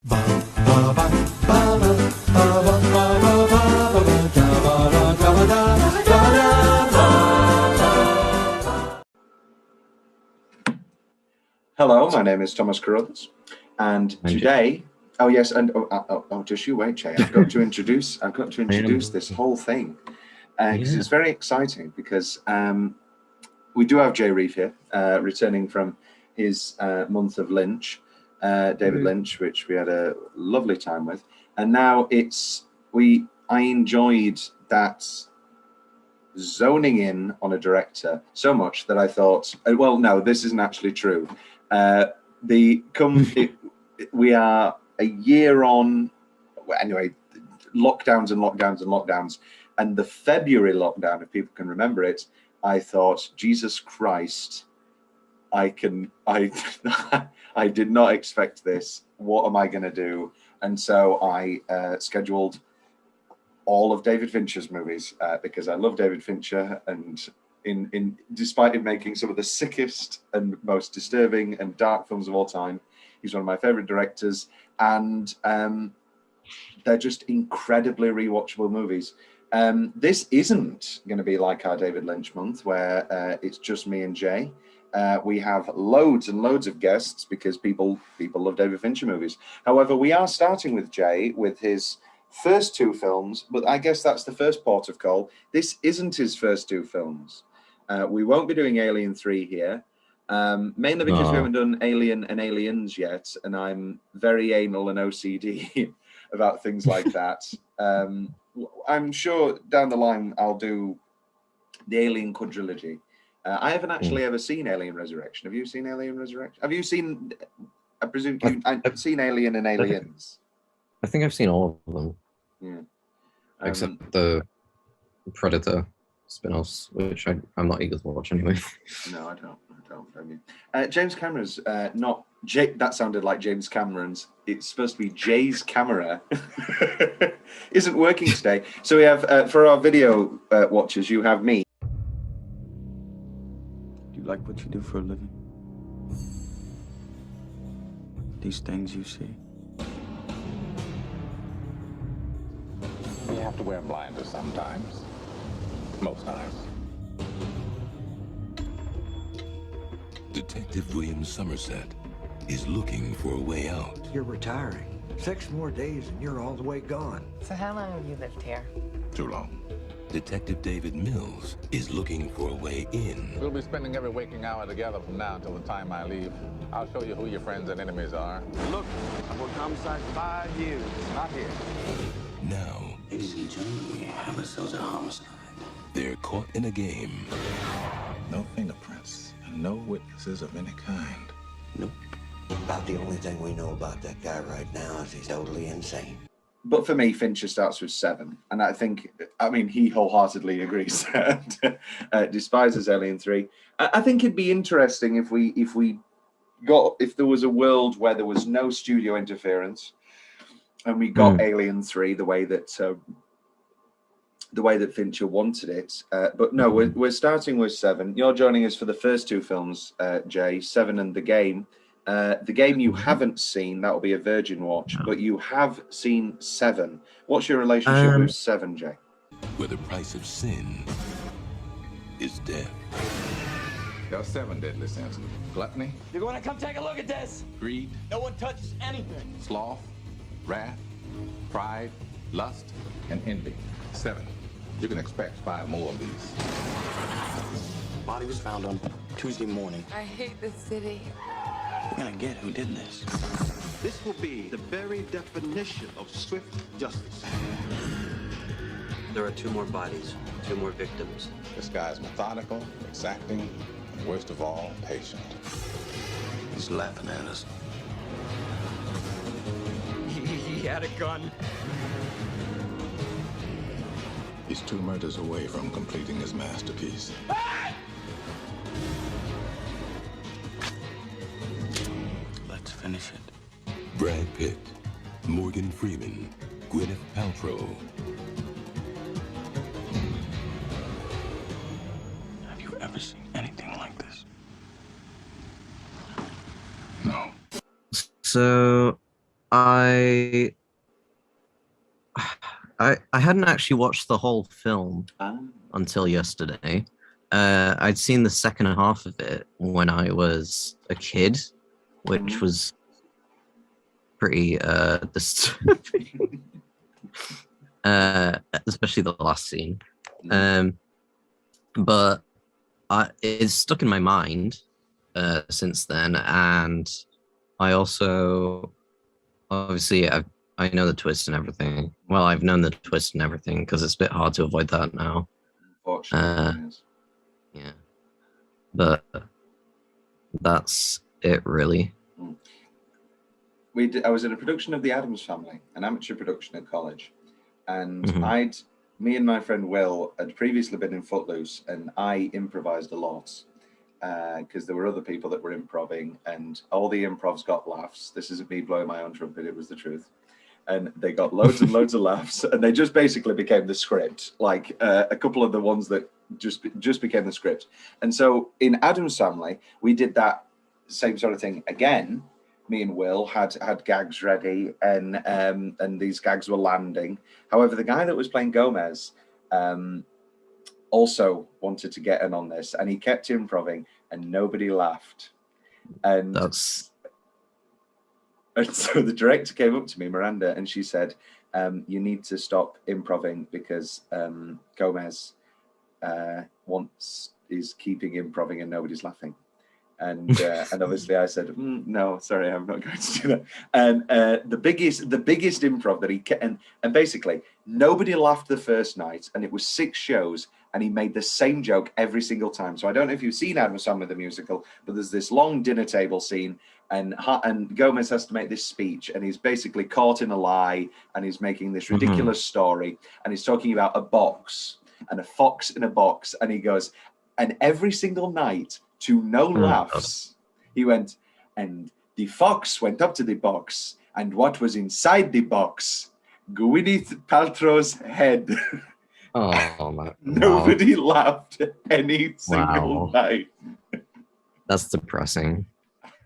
Hello, my name is Thomas Carruthers, and today, oh yes, and just you wait, Jay. I've got to introduce this whole thing because it's very exciting. Because we do have Jay Reef here, returning from his month of Lynch, David Lynch, which we had a lovely time with, and now I enjoyed that zoning in on a director so much that I thought, well, no, this isn't actually true. We are a year on, anyway, lockdowns and lockdowns and lockdowns, and the February lockdown, if people can remember it, I thought, Jesus Christ, I did not expect this. What am I going to do? And so I scheduled all of David Fincher's movies because I love David Fincher, and despite him making some of the sickest and most disturbing and dark films of all time, he's one of my favorite directors, and they're just incredibly rewatchable movies. This isn't going to be like our David Lynch month where it's just me and Jay. We have loads and loads of guests because people love David Fincher movies. However, we are starting with Jay with his first two films, but I guess that's the first port of call. This isn't his first two films. We won't be doing Alien 3 here, mainly because we haven't done Alien and Aliens yet, and I'm very anal and OCD about things like that. I'm sure down the line I'll do the Alien quadrilogy. I haven't actually ever seen Alien Resurrection. Have you seen Alien Resurrection? Have you seen, I presume, I've seen Alien and Aliens? I think I've seen all of them. Yeah. Except the Predator spin-offs, which I'm not eager to watch anyway. No, I don't. I mean, James Cameron's not Jay. That sounded like James Cameron's. It's supposed to be Jay's camera. Isn't working today. So we have for our video watchers, you have me. Do you like what you do for a living? These things you see. You have to wear blinders sometimes. Most times. Detective William Somerset is looking for a way out. You're retiring. 6 more days and you're all the way gone. So how long have you lived here? Too long. Detective David Mills is looking for a way in. We'll be spending every waking hour together from now until the time I leave. I'll show you who your friends and enemies are. Look, I've worked homicide 5 years. Not here. Now, Ladies and gentlemen, we have ourselves a homicide. they're caught in a game. No fingerprints and no witnesses of any kind. Nope. About the only thing we know about that guy right now is he's totally insane. But for me, Fincher starts with 7, and I mean, he wholeheartedly agrees and despises Alien 3. I think it'd be interesting if there was a world where there was no studio interference, and we got Alien 3 the way that Fincher wanted it. But no, we're starting with 7. You're joining us for the first two films, Jay, 7 and The Game. The Game you haven't seen, that will be a virgin watch, but you have seen 7. What's your relationship with 7, Jay? Where the price of sin is death. There are 7 deadly sins. Gluttony, You're going to come take a look at this. greed, No one touches anything. sloth, wrath, pride, lust, and envy. 7. You can expect 5 more of these. Body was found on Tuesday morning. I hate this city. We're gonna get who did this. This will be the very definition of swift justice. There are 2 more bodies, 2 more victims. This guy's methodical, exacting, and worst of all, patient. He's laughing at us. He had a gun. He's 2 murders away from completing his masterpiece. Let's finish it. Brad Pitt, Morgan Freeman, Gwyneth Paltrow. Have you ever seen anything like this? No. So I I hadn't actually watched the whole film until yesterday. I'd seen the second half of it when I was a kid, which was pretty disturbing. Especially the last scene. But it's stuck in my mind since then, and I also obviously I know the twist and everything. Well, I've known the twist and everything because it's a bit hard to avoid that now. Unfortunately, yeah, but that's it really. I was in a production of The Addams Family, an amateur production at college, and me and my friend Will had previously been in Footloose, and I improvised a lot because there were other people that were improving, and all the improvs got laughs. This isn't me blowing my own trumpet, it was the truth. And they got loads and loads of laughs, and they just basically became the script. Like a couple of the ones that just became the script. And so in Addams Family, we did that same sort of thing again. Me and Will had gags ready, and these gags were landing. However, the guy that was playing Gomez also wanted to get in on this, and he kept improving, and nobody laughed. And so the director came up to me, Miranda, and she said, "You need to stop improving because Gomez is keeping improving, and nobody's laughing." And obviously I said, "No, sorry, I'm not going to do that." And the biggest improv that he and basically nobody laughed the first night, and it was 6 shows, and he made the same joke every single time. So I don't know if you've seen Addams Family the musical, but there's this long dinner table scene, and Gomez has to make this speech, and he's basically caught in a lie, and he's making this ridiculous story, and he's talking about a box and a fox in a box, and he goes, and every single night, to no laughs, he went, and the fox went up to the box, and what was inside the box? Gwyneth Paltrow's head. Oh my! Nobody laughed any single night. That's depressing.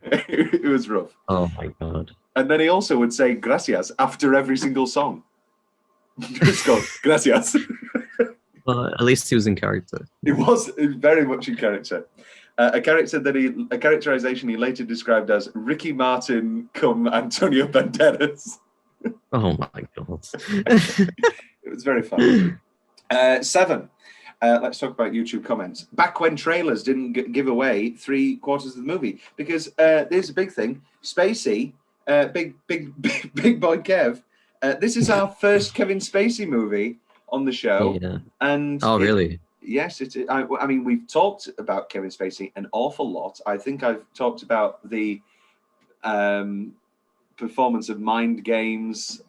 It was rough. Oh my god! And then he also would say "gracias" after every single song. Just go "gracias." Well, at least he was in character. He was very much in character. A characterization he later described as Ricky Martin cum Antonio Banderas. Oh my god! It was very fun. Se7en. Let's talk about YouTube comments. Back when trailers didn't give away 3/4 of the movie, because there's a big thing. Spacey, big boy Kev. This is our first Kevin Spacey movie on the show. Yeah. And really? Yes, it is. I mean, we've talked about Kevin Spacey an awful lot. I think I've talked about the performance of Mind Games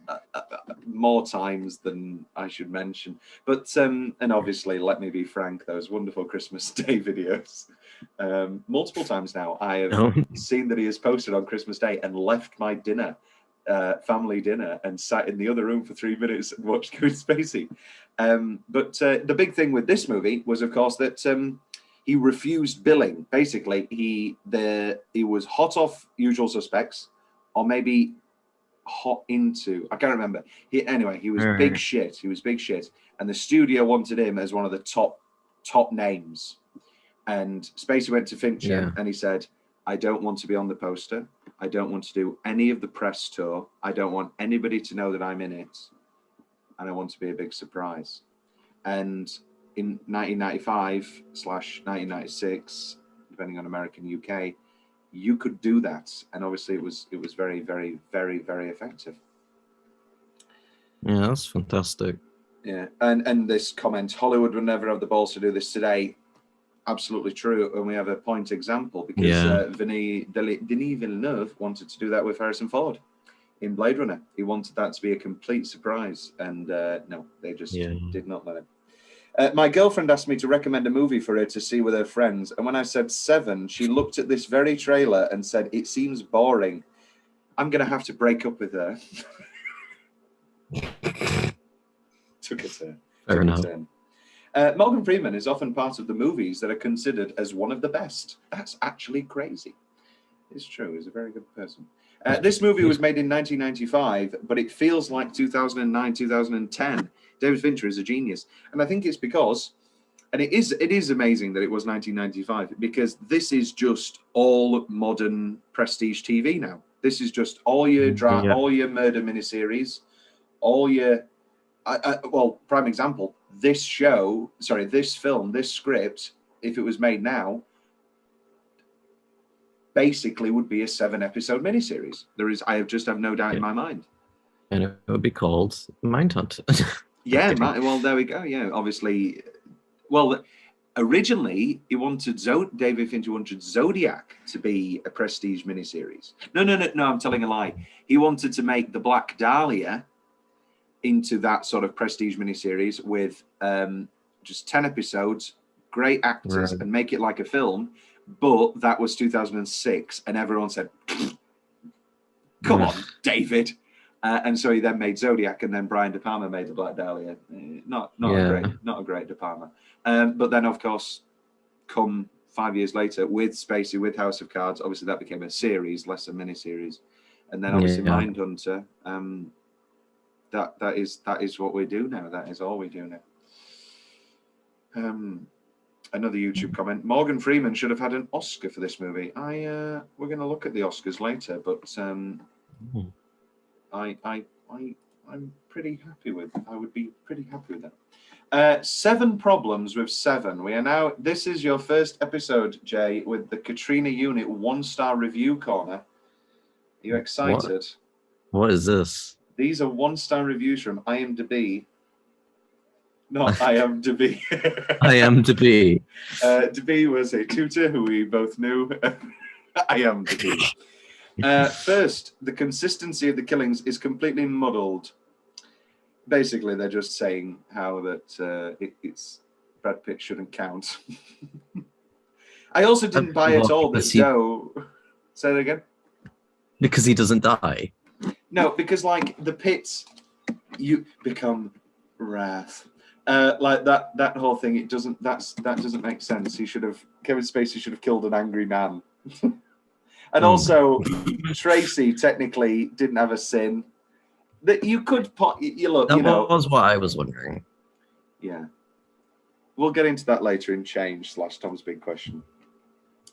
more times than I should mention. But and obviously, let me be frank, those wonderful Christmas Day videos. Multiple times now, I have seen that he has posted on Christmas Day and left my dinner, family dinner, and sat in the other room for 3 minutes and watched Kevin Spacey. But the big thing with this movie was, of course, that he refused billing. Basically, he was hot off Usual Suspects, or maybe hot into, I can't remember. He was big shit. He was big shit, and the studio wanted him as one of the top names. And Spacey went to Fincher and he said, "I don't want to be on the poster. I don't want to do any of the press tour. I don't want anybody to know that I'm in it. And I want to be a big surprise." And in 1995/1996, depending on American UK, you could do that. And obviously it was very, very, very, very effective. Yeah, that's fantastic. Yeah. And this comment, Hollywood would never have the balls to do this today. Absolutely true. And we have a point example, because Denis Villeneuve wanted to do that with Harrison Ford in Blade Runner. He wanted that to be a complete surprise, and no, they just did not let him. My girlfriend asked me to recommend a movie for her to see with her friends, and when I said Se7en, she looked at this very trailer and said, "It seems boring. I'm going to have to break up with her." Took a turn. Fair enough. Morgan Freeman is often part of the movies that are considered as one of the best. That's actually crazy. It's true. He's a very good person. This movie was made in 1995, but it feels like 2009, 2010. David Fincher is a genius. And I think it's because, and it is amazing that it was 1995, because this is just all modern prestige TV now. This is just all your all your murder miniseries, all your, well, prime example, this film, this script, if it was made now, basically would be a 7-episode miniseries. I have no doubt in my mind. And it would be called Mindhunt. Yeah, well, there we go. Yeah, obviously. Well, originally, David Fincher wanted Zodiac to be a prestige miniseries. No, I'm telling a lie. He wanted to make The Black Dahlia into that sort of prestige miniseries with just 10 episodes, great actors, and make it like a film. But that was 2006, and everyone said, "Come on, David!" And so he then made Zodiac, and then Brian De Palma made The Black Dahlia. Not a great De Palma. But then, of course, come 5 years later with Spacey, with House of Cards, obviously that became a series, less a miniseries, and then obviously Mindhunter. That is what we do now. That is all we do now. Another YouTube comment: Morgan Freeman should have had an Oscar for this movie. We're going to look at the Oscars later, but I'm pretty happy with. I would be pretty happy with that. 7 problems with 7. We are now. This is your first episode, Jay, with the Katrina Unit 1-star review corner. Are you excited? What is this? These are 1-star reviews from IMDb. Not IMDb. IMDb. DeB was a tutor who we both knew. IMDb. First, the consistency of the killings is completely muddled. Basically, they're just saying how that it's Brad Pitt shouldn't count. I also didn't buy at all that Say that again? Because he doesn't die. No, because like the Pitts, you become wrath. Like that whole thing, that doesn't make sense. Kevin Spacey should have killed an angry man. And also, Tracy technically didn't have a sin. That you could That was what I was wondering. Yeah, we'll get into that later in Change / Tom's Big Question,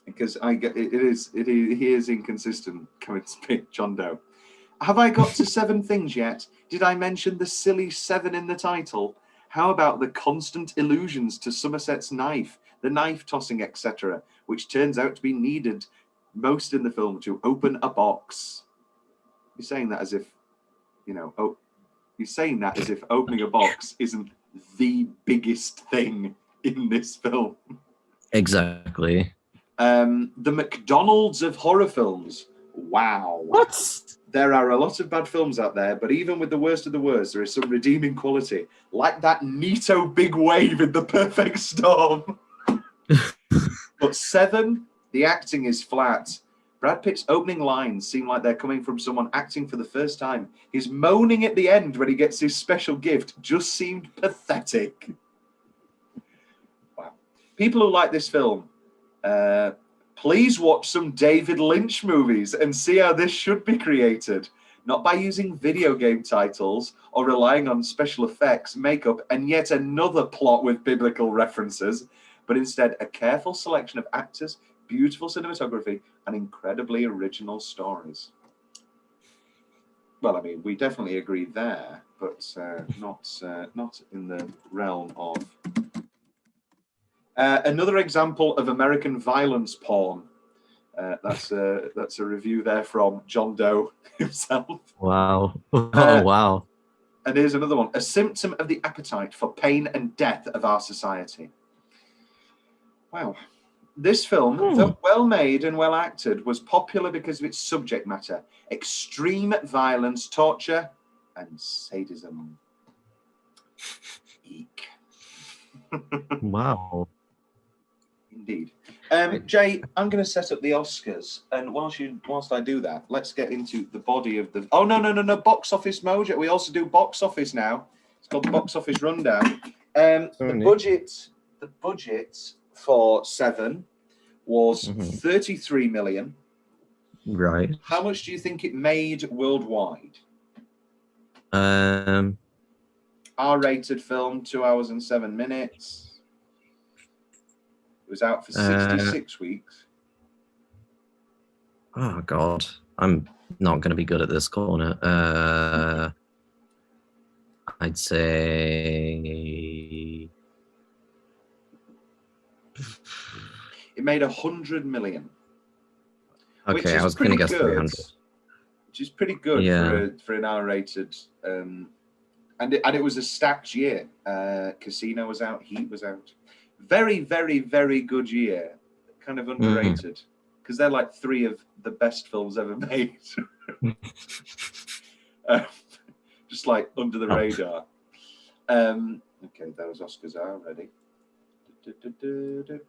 because he is inconsistent. Kevin Spacey, John Doe. Have I got to 7 things yet? Did I mention the silly 7 in the title? How about the constant allusions to Somerset's knife, the knife tossing, etc., which turns out to be needed most in the film to open a box? You're saying that as if, you're saying that as if opening a box isn't the biggest thing in this film. Exactly. The McDonald's of horror films. Wow. What? There are a lot of bad films out there, but even with the worst of the worst, there is some redeeming quality, like that neato big wave in The Perfect Storm. But 7, the acting is flat. Brad Pitt's opening lines seem like they're coming from someone acting for the first time. His moaning at the end when he gets his special gift just seemed pathetic. Wow. People who like this film, please watch some David Lynch movies and see how this should be created. Not by using video game titles or relying on special effects, makeup, and yet another plot with biblical references, but instead a careful selection of actors, beautiful cinematography, and incredibly original stories. Well, I mean, we definitely agree there, but not in the realm of... another example of American violence porn. That's a review there from John Doe himself. Wow. Oh, wow. And here's another one. A symptom of the appetite for pain and death of our society. Wow. This film, though well made and well acted, was popular because of its subject matter: extreme violence, torture, and sadism. Eek. Wow. Indeed. Jay, I'm going to set up the Oscars, and whilst I do that, let's get into the body of the... Oh, no, Box Office Mojo. We also do box office now. It's called the Box Office Rundown. The budget for 7 was 33 million. Right. How much do you think it made worldwide? R-rated film, 2 hours and 7 minutes. It was out for 66 weeks. Oh God, I'm not going to be good at this corner. I'd say it made 100 million. Okay, I was going to guess 300. Which is pretty good for an R-rated. And it was a stacked year. Casino was out, Heat was out. Very, very, very good year. Kind of underrated because they're like 3 of the best films ever made. Just like under the radar. Okay, those Oscars are ready.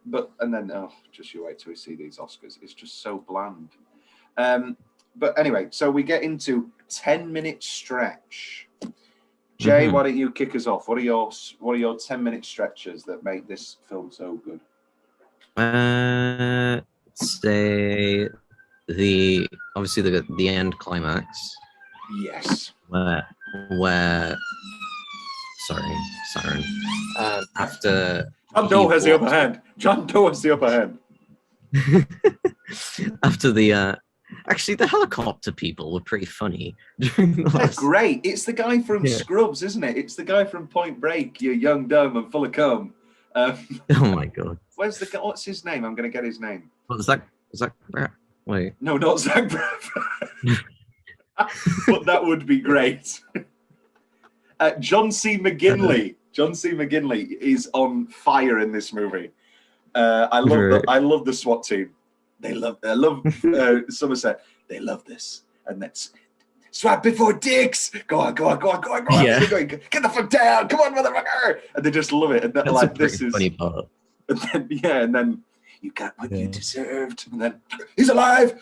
But and then just you wait till we see these Oscars. It's just so bland. But anyway, so we get into 10-minute stretch. Jay, why don't you kick us off? What are your 10-minute stretches that make this film so good? Say obviously the end climax. Yes. Where sorry, siren. After John Doe has the upper hand. John Doe has the upper hand. After the actually the helicopter people were pretty funny during the They're last... great. It's the guy from Scrubs, isn't it? It's the guy from Point Break. You're young, dumb, and full of cum. Oh my God. Where's the guy? What's his name? I'm going to get his name. What was that? Wait. No, not Zach Braff. But that would be great. John C. McGinley. John C. McGinley is on fire in this movie. I love the SWAT team. I love Somerset. They love this, and that's swat before dicks. Go on. Yeah. Get the fuck down. Come on, motherfucker. And they just love it. And that's like, a pretty funny part. And then you got what you deserved. And then he's alive.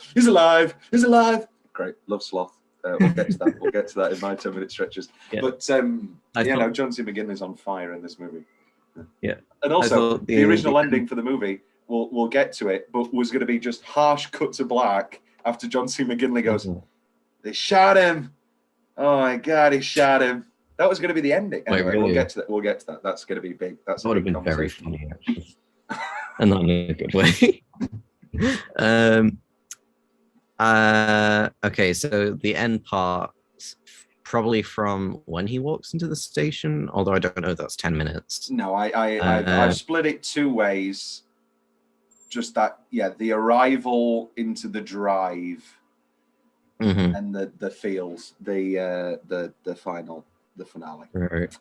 Great. Love Sloth. We'll get to that. We'll get to that in my 10-minute stretches. Yeah. But John C. McGinley's on fire in this movie. Yeah. And also the original ending for the movie, we'll get to it, but was going to be just harsh cut to black after John C. McGinley goes, they shot him. Oh my God, he shot him. That was going to be the ending. Anyway, really? We'll get to that. That's going to be big. That would have been very funny, actually. And not in a good way. Okay, so the end part, probably from when he walks into the station, although I don't know if that's 10 minutes. No, I've split it 2 ways. Just that, the arrival into the drive and the feels, the finale. Right.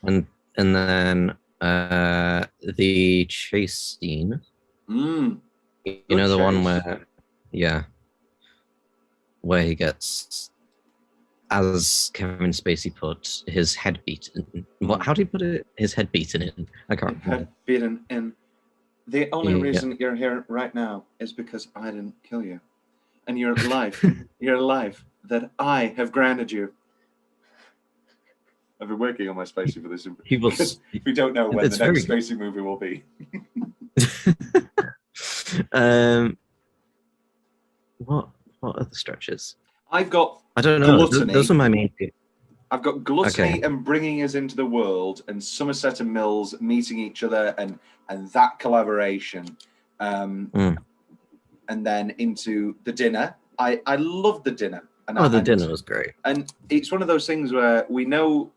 And then the chase scene. You know, the one where he gets, as Kevin Spacey put, his head beaten. How do you put it? His head beaten in. I can't remember. Head beaten in. The only reason you're here right now is because I didn't kill you. And you're alive. You're alive. That I have granted you. I've been working on my Spacey for this. We don't know when the next Spacey movie will be. What are the stretches? I've got I don't know. Gluttony. Those are my main. I've got Gluttony and Bringing Us Into the World, and Somerset and Mills meeting each other, and that collaboration, and then into The Dinner. I love The Dinner. The Dinner was great. And it's one of those things where we know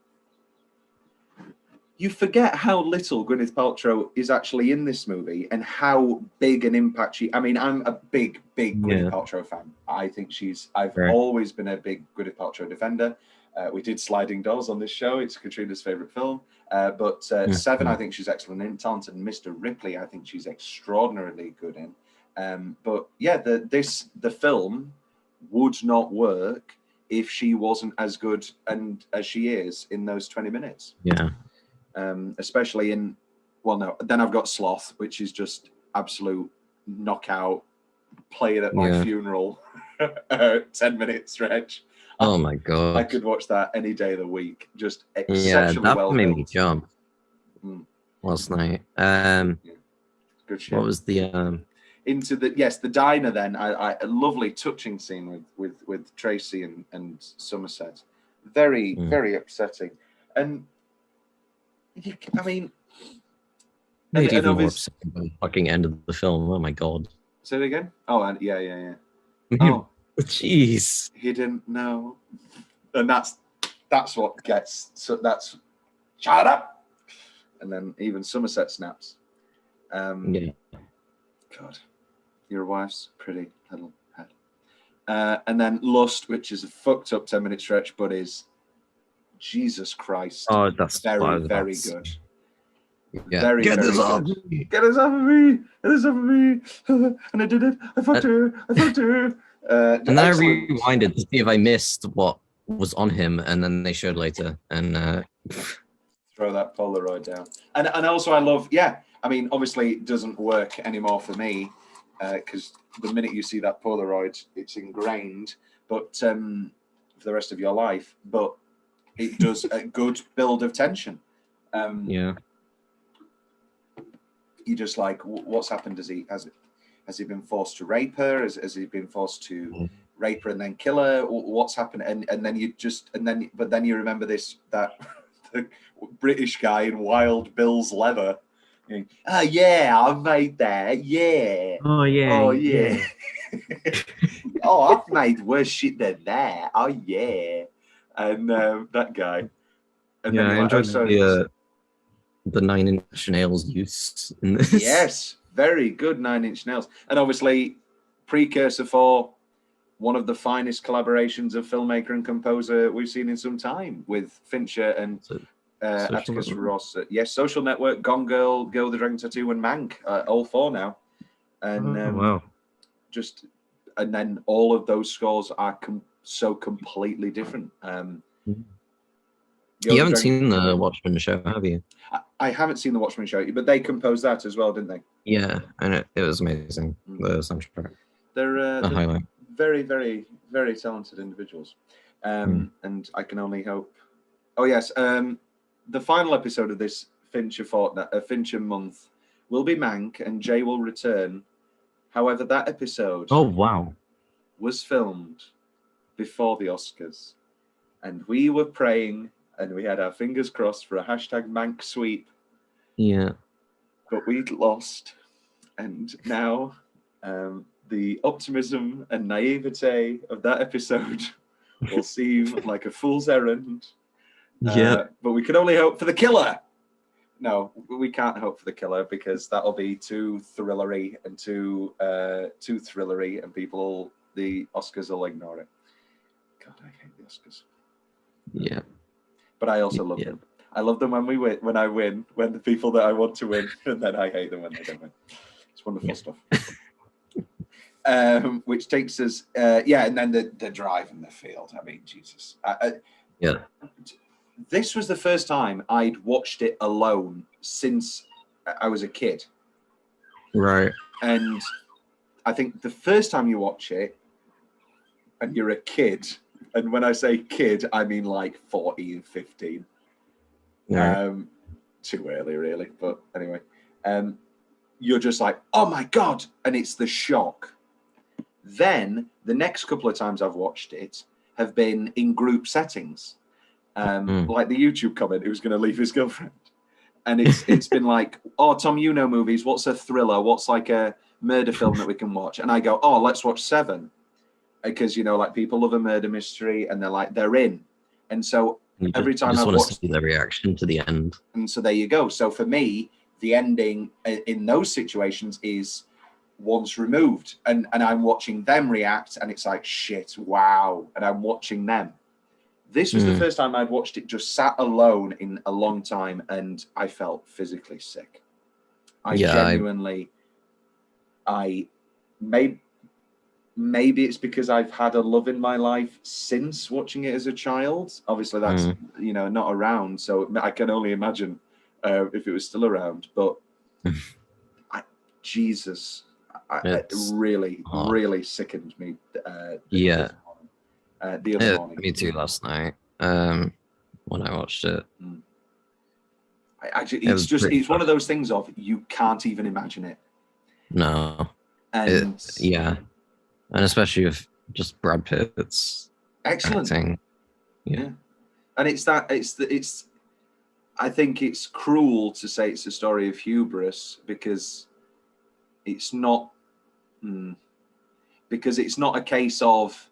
you forget how little Gwyneth Paltrow is actually in this movie and how big an impact she... I mean, I'm a big Gwyneth Paltrow fan. I think I've always been a big Gwyneth Paltrow defender. We did Sliding Doors on this show. It's Katrina's favorite film. But Se7en, I think she's excellent in. Talented. And Mr. Ripley, I think she's extraordinarily good in. But yeah, the film would not work if she wasn't as good as she is in those 20 minutes. Yeah. Especially then I've got Sloth, which is just absolute knockout, play it at my funeral, 10-minute stretch. Oh my God. I could watch that any day of the week. Just exceptionally that well made built. me jump last night. Good shit. What was the into the diner. Then a lovely touching scene with Tracy and Somerset. Very very upsetting, and I mean, Made even more obviously, upsetting by the fucking end of the film. Oh my god. say it again. Oh, and yeah. Oh, Jeez. he didn't know, and that's what gets. So that's shut up, and then even Somerset snaps. Yeah. God, your wife's pretty little head. And then Lust, which is a fucked up 10-minute stretch, but is Jesus Christ. Oh, that's very very good. Yeah. Very, Get very this good. off me. Get this off of me! Get this off of me! And I did it. I fucked her. I fucked her. And then excellent. I rewinded to see if I missed what was on him, and then they showed later. And Throw that Polaroid down. And also I love, I mean, obviously it doesn't work anymore for me because the minute you see that Polaroid, it's ingrained, but for the rest of your life. But it does a good build of tension. yeah. You just like, what's happened? Has he been forced to rape her? Has he been forced to rape her and then kill her? What's happened? And then you just but then you remember that the British guy in Wild Bill's leather. Oh yeah, I made that. Yeah. Oh yeah. Oh yeah. Oh, I've made worse shit than that. Oh yeah. And that guy. And Yeah, then I you're like, enjoyed the 9 Inch Nails use in this. Yes, very good 9 Inch Nails. And obviously, precursor for one of the finest collaborations of filmmaker and composer we've seen in some time with Fincher and Atticus Ross. Yes, Social Network, Gone Girl, Girl with the Dragon Tattoo, and Mank, all 4 now. And wow. And then all of those scores are so completely different. You haven't seen the Watchmen show, have you? I haven't seen the Watchmen show, but they composed that as well, didn't they? Yeah, and it was amazing. The soundtrack. They're highlight. very, very, very talented individuals, and I can only hope. Oh yes, the final episode of this Fincher Fincher month will be Mank, and Jay will return. However, that episode was filmed before the Oscars, and we were praying and we had our fingers crossed for a #Mank sweep. Yeah. But we'd lost, and now the optimism and naivete of that episode will seem like a fool's errand. Yeah. But we can only hope for the killer. No, we can't hope for the killer because that'll be too thrillery and too thrillery, and the Oscars will ignore it. God, I hate the Oscars. Yeah. But I also love them. I love them when we win, when I win, when the people that I want to win, and then I hate them when they don't win. It's wonderful stuff. Which takes us, and then the drive in the field. I mean, Jesus. Yeah. This was the first time I'd watched it alone since I was a kid. Right. And I think the first time you watch it, and you're a kid, and when I say kid, I mean like 14, 15. Right. Too early, really. But anyway, you're just like, oh my God. And it's the shock. Then the next couple of times I've watched it have been in group settings. Like the YouTube comment, who's going to leave his girlfriend. And it's been like, oh, Tom, you know movies. What's a thriller? What's like a murder film that we can watch? And I go, oh, let's watch Se7en. Because, like people love a murder mystery and they're in. And so every time I watch, see their reaction to the end. And so there you go. So for me, the ending in those situations is once removed, and I'm watching them react, and it's like, shit, wow. And I'm watching them. This was the first time I'd watched it just sat alone in a long time, and I felt physically sick. Maybe it's because I've had a love in my life since watching it as a child. Obviously, that's not around, so I can only imagine if it was still around. But Jesus, it really sickened me. The other morning. Me too. Last night, when I watched it, it's one of those things of you can't even imagine it. No. And yeah, and especially with just Brad Pitt's excellent acting. Yeah. And I think it's cruel to say it's a story of hubris because it's not a case of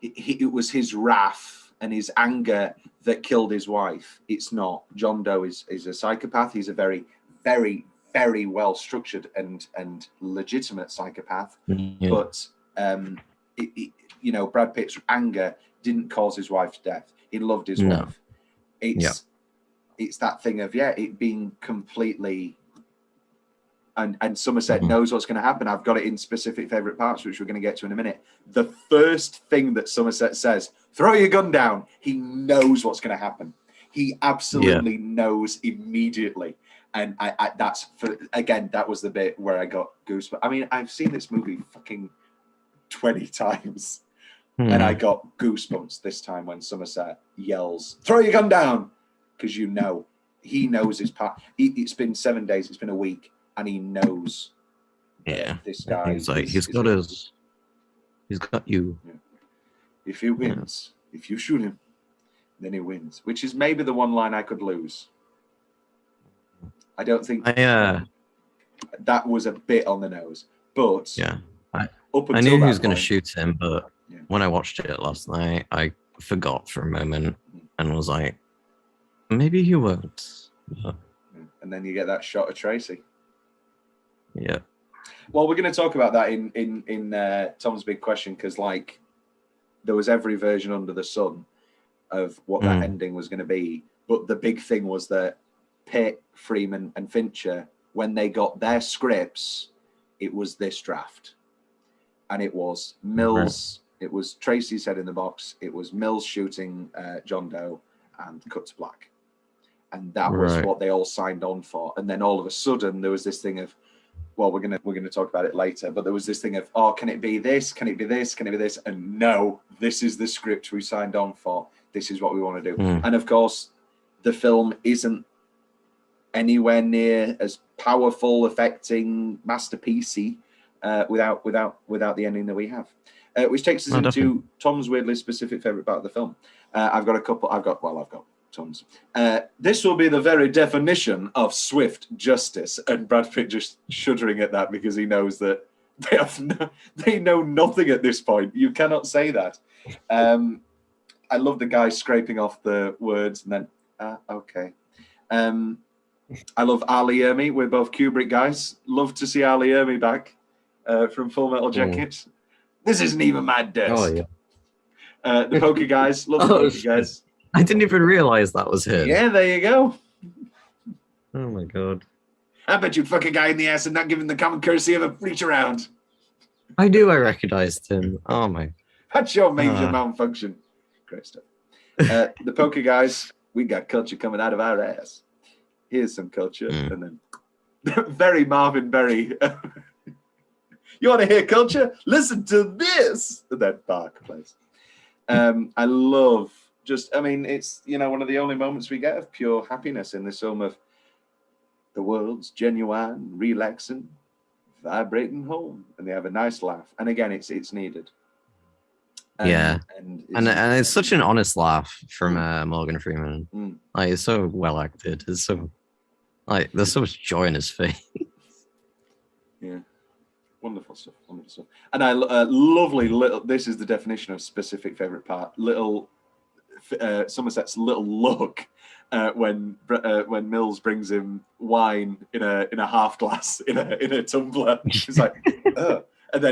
it was his wrath and his anger that killed his wife. It's not. John Doe is a psychopath. He's a very, very, very well structured and legitimate psychopath. But Brad Pitt's anger didn't cause his wife's death. He loved his wife. It's that thing of it being completely. And Somerset knows what's going to happen. I've got it in specific favorite parts, which we're going to get to in a minute. The first thing that Somerset says, "Throw your gun down." He knows what's going to happen. He absolutely knows immediately. And that was the bit where I got goosebumps. I mean, I've seen this movie fucking 20 times. And I got goosebumps this time when Somerset yells, "Throw your gun down!" Because he knows his part. It's been 7 days. It's been a week. And he knows this guy. He's like, he's got you. Yeah. If he wins, if you shoot him, then he wins. Which is maybe the one line I could lose. I don't think that was a bit on the nose. But I knew he was going to shoot him, but when I watched it last night, I forgot for a moment and was like, maybe he won't. And then you get that shot of Tracy. Yeah. Well, we're going to talk about that in Tom's big question because, there was every version under the sun of what that ending was going to be. But the big thing was that Pitt, Freeman, and Fincher, when they got their scripts, it was this draft, and it was Mills. It was Tracy's head in the box. It was Mills shooting John Doe, and cut to black, and that was what they all signed on for. And then all of a sudden, there was this thing of, well, we're gonna talk about it later, but there was this thing of, oh, can it be this? Can it be this? Can it be this? And no, this is the script we signed on for. This is what we want to do. And of course, the film isn't anywhere near as powerful, affecting, masterpiecey without the ending that we have, which takes us into Tom's weirdly specific favorite part of the film. I've got tons. This will be the very definition of swift justice, and Brad Pitt just shuddering at that because he knows that they know nothing at this point. You cannot say that. I love the guy scraping off the words and then okay. I love Ali Ermey. We're both Kubrick guys. Love to see Ali Ermey back from Full Metal Jacket. This isn't even my desk. The Poker guys. Love the Poker guys. I didn't even realize that was him. Yeah, there you go. Oh my god. I bet you'd fuck a guy in the ass and not give him the common courtesy of a reach around. I knew I recognized him. Oh my. That's your major malfunction. Great stuff. The Poker guys, we got culture coming out of our ass. Here's some culture. And then very Marvin Berry. You want to hear culture? Listen to this. And then Bark plays. I love it's, one of the only moments we get of pure happiness in this film of the world's genuine, relaxing, vibrating home. And they have a nice laugh. And again, it's needed. And it's such an honest laugh from Morgan Freeman. Like, it's so well acted. It's so there's so much joy in his face. Yeah, wonderful stuff. And I lovely little. This is the definition of specific favorite part. Little Somerset's little look when Mills brings him wine in a half glass in a tumbler. He's like, and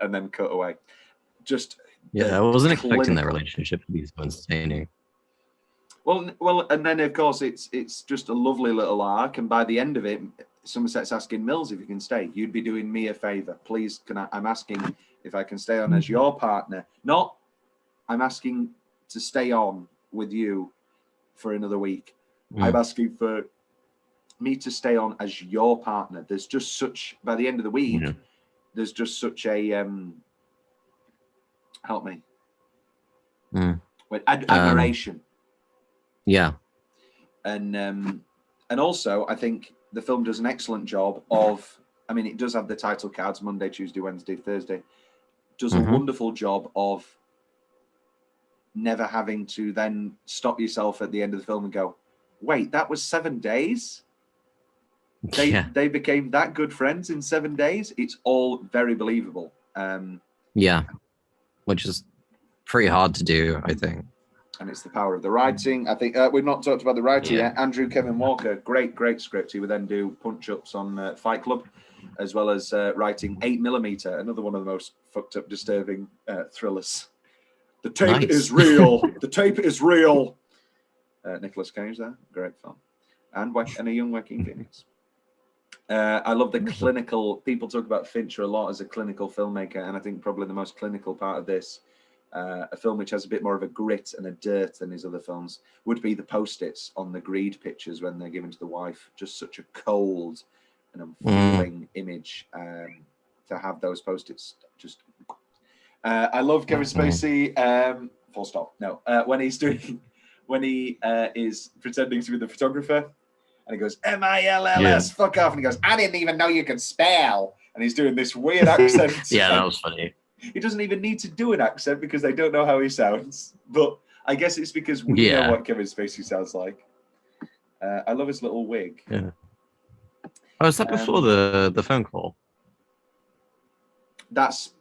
then cut away. Just I wasn't expecting that relationship to be so entertaining. Well, and then of course it's just a lovely little arc, and by the end of it, Somerset's asking Mills if he can stay. You'd be doing me a favor, please. I'm asking if I can stay on as your partner. Not, I'm asking to stay on with you for another week. I'm asking for me to stay on as your partner. There's just such, by the end of the week, there's just such a help me. Admiration. And also, I think the film does an excellent job of, I mean, it does have the title cards Monday, Tuesday, Wednesday, Thursday. Does a wonderful job of never having to then stop yourself at the end of the film and go, wait, that was 7 days? They became that good friends in 7 days? It's all very believable. Yeah, which is pretty hard to do, I think. And it's the power of the writing. I think we've not talked about the writing yet. Andrew Kevin Walker, great script. He would then do punch-ups on Fight Club, as well as writing 8mm, another one of the most fucked up, disturbing thrillers. The tape is real. The tape is real. Nicolas Cage there, great film. And a young Joaquin Phoenix. I love the clinical, people talk about Fincher a lot as a clinical filmmaker, and I think probably the most clinical part of this, a film which has a bit more of a grit and a dirt than his other films, would be the post-its on the Greed pictures when they're given to the wife. Just such a cold and unfeeling image to have those post-its. Just, I love Kevin Spacey. Full stop. No, when he is pretending to be the photographer, and he goes MILLS, fuck off, and he goes, I didn't even know you could spell, and he's doing this weird accent. Yeah, that was funny. He doesn't even need to do an accent because they don't know how he sounds. But I guess it's because we know what Kevin Spacey sounds like. I love his little wig. Yeah. Oh, is that before the phone call? That's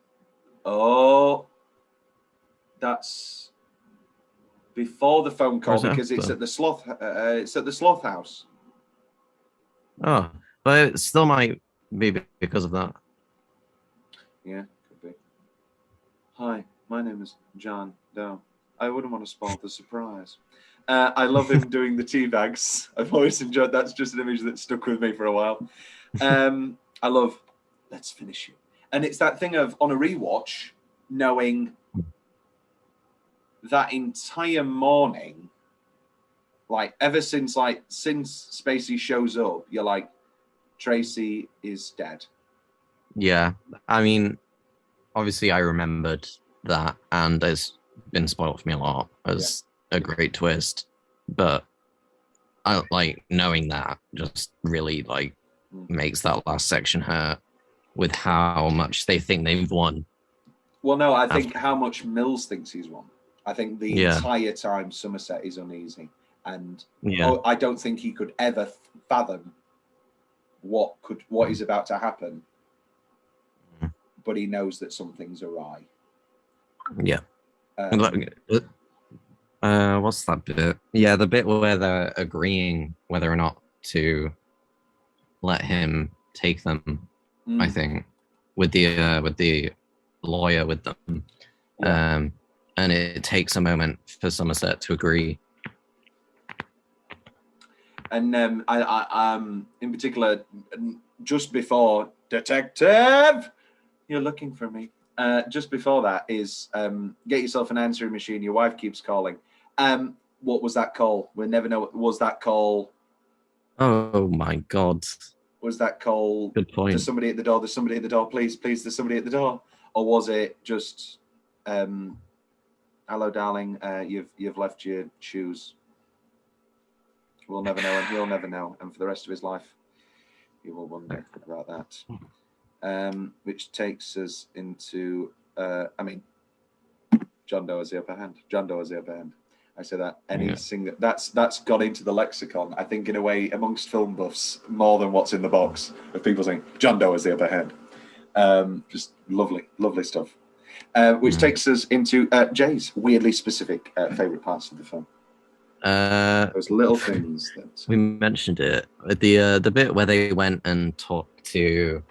before the phone call because it's at the sloth. It's at the sloth house. Oh, but it still might be because of that. Yeah, could be. Hi, my name is John Doe. I wouldn't want to spoil the surprise. I love him doing the tea bags. I've always enjoyed that's just an image that stuck with me for a while. I love let's finish it. And it's that thing of on a rewatch, knowing that entire morning, like ever since Spacey shows up, you're like, Tracy is dead. Yeah, I mean, obviously I remembered that, and it's been spoiled for me a lot as a great twist. But I like knowing that just really like makes that last section hurt with how much they think they've won. Well, no, I think how much Mills thinks he's won. I think the entire time Somerset is uneasy, and I don't think he could ever fathom what is about to happen. But he knows that something's awry. Yeah. What's that bit? Yeah, the bit where they're agreeing whether or not to let him take them. I think with the lawyer with them, and it takes a moment for Somerset to agree. And I in particular, just before detective, you're looking for me. Just before that is get yourself an answering machine. Your wife keeps calling. What was that call? We'll never know. Was that call? Oh my God. Was that call? Good point. There's somebody at the door. There's somebody at the door. Please, there's somebody at the door. Or was it just, hello, darling, you've left your shoes. We'll never know, and he'll never know. And for the rest of his life, he will wonder about that. Which takes us into, I mean, John Doe has the upper hand. John Doe has the upper hand. I say that single that's gone into the lexicon, I think, in a way amongst film buffs more than what's in the box of people saying John Doe has the upper hand. Just lovely stuff. Which takes us into Jay's weirdly specific favourite parts of the film. Those little things that we mentioned it. The bit where they went and talked to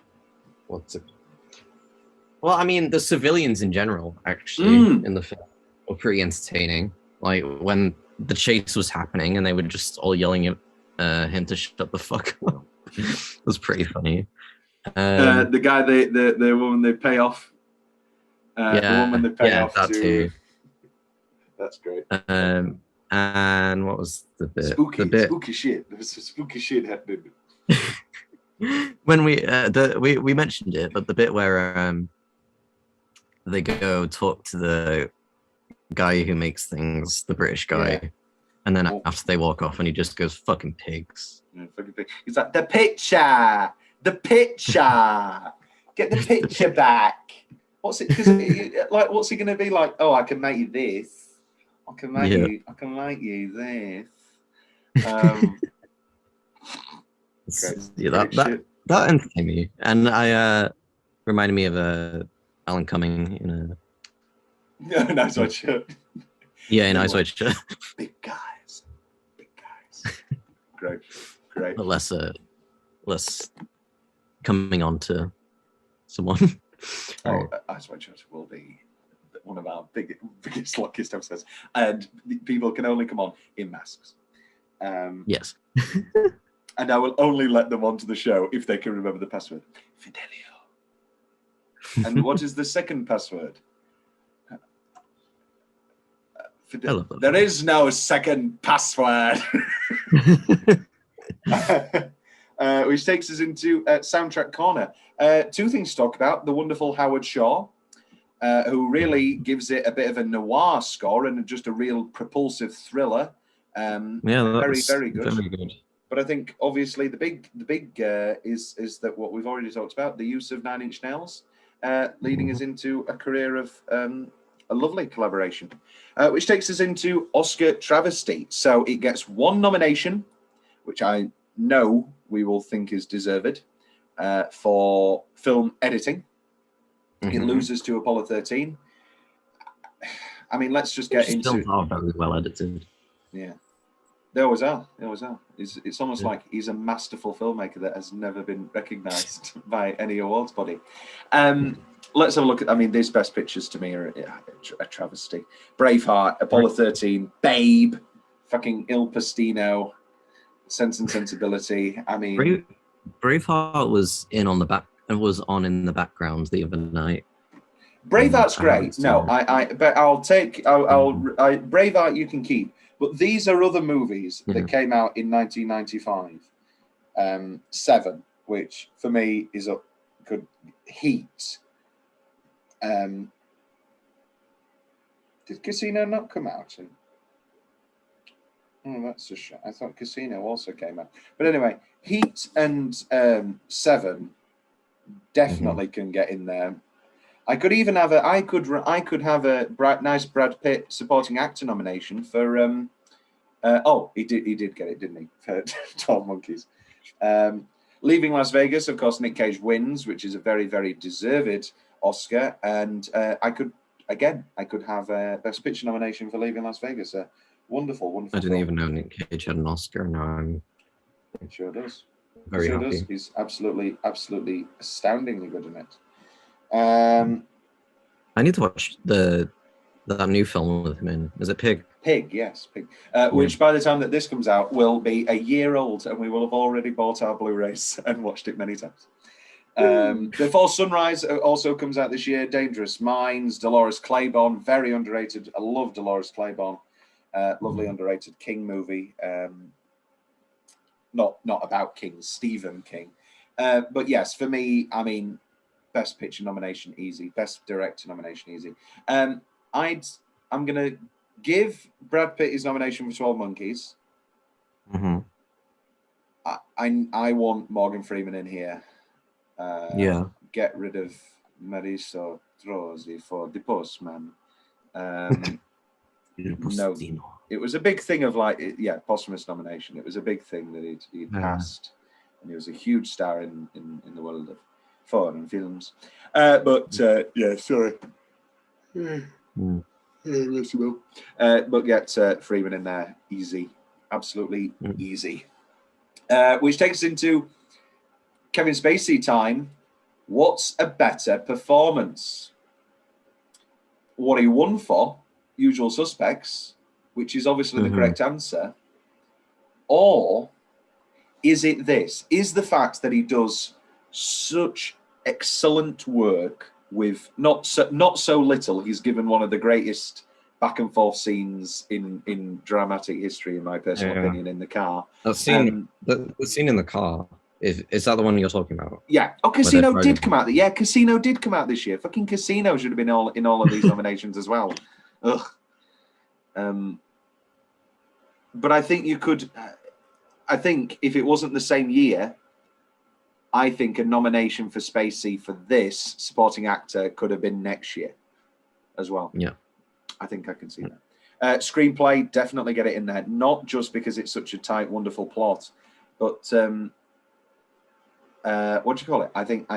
well, I mean, the civilians in general, actually, in the film were pretty entertaining. Like when the chase was happening and they were just all yelling at him to shut the fuck up. It was pretty funny. The guy, the woman they pay off. The woman they pay off that too. That's great. And what was the bit? Spooky shit. There was some spooky shit happening. When we mentioned it, but the bit where they go talk to the guy who makes things, the British guy, and then after they walk off, and he just goes, "Fucking pigs." Yeah, fucking pigs. He's like, the picture. The picture. Get the picture back. What's it? Because like, what's he going to be like? Oh, I can make you this. I can make you. I can make you this. That entertained me, and I reminded me of Alan Cumming in a nice white shirt. Yeah, in nice white shirt. Big guys. Great. But less coming on to someone. Ice White Shirt will be one of our biggest, luckiest episodes, and people can only come on in masks. Yes. And I will only let them onto the show if they can remember the password. Fidelio. And what is the second password? There is no second password. Which takes us into Soundtrack Corner. Two things to talk about. The wonderful Howard Shaw, who really gives it a bit of a noir score and just a real propulsive thriller. Very, very good. Very good. But I think obviously the big is that what we've already talked about, the use of Nine Inch Nails, leading us into a career of a lovely collaboration, which takes us into Oscar travesty. So it gets one nomination, which I know we will think is deserved, for film editing. It loses to Apollo 13. I mean, let's just get into. Films are very well edited. Yeah, they always are. It's almost like he's a masterful filmmaker that has never been recognised by any awards body. Let's have a look at. I mean, these best pictures to me are a travesty. Braveheart, Apollo 13, Babe, fucking Il Pastino, Sense and Sensibility. I mean, Braveheart was on in the background the other night. Braveheart's great. No, but I'll Braveheart you can keep. But these are other movies that came out in 1995. Se7en, which for me is a good Heat. Did Casino not come out? Oh, that's a shame. I thought Casino also came out. But anyway, Heat and Se7en definitely can get in there. I could even have I could have a nice Brad Pitt supporting actor nomination for he did get it, didn't he? For 12 Monkeys. Leaving Las Vegas, of course, Nick Cage wins, which is a very, very deserved Oscar. And I could have a Best Picture nomination for Leaving Las Vegas. Wonderful. I didn't even know Nick Cage had an Oscar. Now it sure does. Very happy. Does. He's absolutely, astoundingly good in it. I need to watch that new film with him in. Is it Pig? Pig, yes, Pig. Which by the time that this comes out will be a year old, and we will have already bought our Blu-rays and watched it many times. Before Sunrise also comes out this year. Dangerous Minds, Dolores Claiborne, very underrated. I love Dolores Claiborne. Lovely underrated King movie. Not about King, Stephen King. But yes, for me, I mean, Best Picture nomination easy, Best Director nomination easy. I'm gonna give Brad Pitt his nomination for 12 Monkeys. I want Morgan Freeman in here. Get rid of Marisa Trosi for The Postman. No, it was a big thing of posthumous nomination. It was a big thing that he'd passed, and he was a huge star in the world of foreign films. But sorry. But get Freeman in there, easy, absolutely easy. Which takes us into Kevin Spacey time. What's a better performance? What he won for, Usual Suspects, which is obviously the correct answer, or is it this? Is the fact that he does such excellent work with not so little? He's given one of the greatest back and forth scenes in dramatic history, in my personal opinion, in the car. The scene in the car. Is that the one you're talking about? Yeah. Oh, Casino did come out. Yeah, Casino did come out this year. Fucking Casino should have been in all of these nominations as well. Ugh. But I think you could. I think if it wasn't the same year, I think a nomination for Spacey for this supporting actor could have been next year as well. Yeah. I think I can see that. Screenplay, definitely get it in there. Not just because it's such a tight, wonderful plot, but what do you call it? I think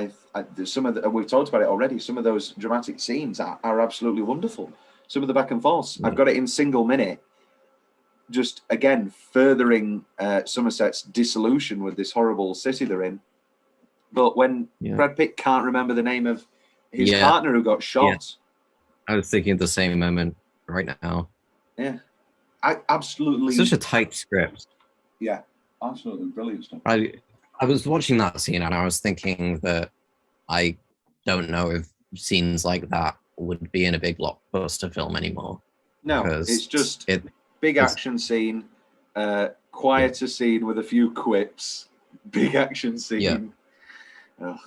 some of the, we've talked about it already. Some of those dramatic scenes are absolutely wonderful. Some of the back and forths. I've got it in single minute. Just again, furthering Somerset's dissolution with this horrible city they're in. But when Brad Pitt can't remember the name of his partner who got shot. I was thinking the same moment right now. Yeah. I absolutely... Such a tight script. Yeah. Absolutely brilliant stuff. I was watching that scene and I was thinking that I don't know if scenes like that would be in a big blockbuster film anymore. No, it's just big action scene, quieter scene with a few quips, big action scene. Yeah. Oh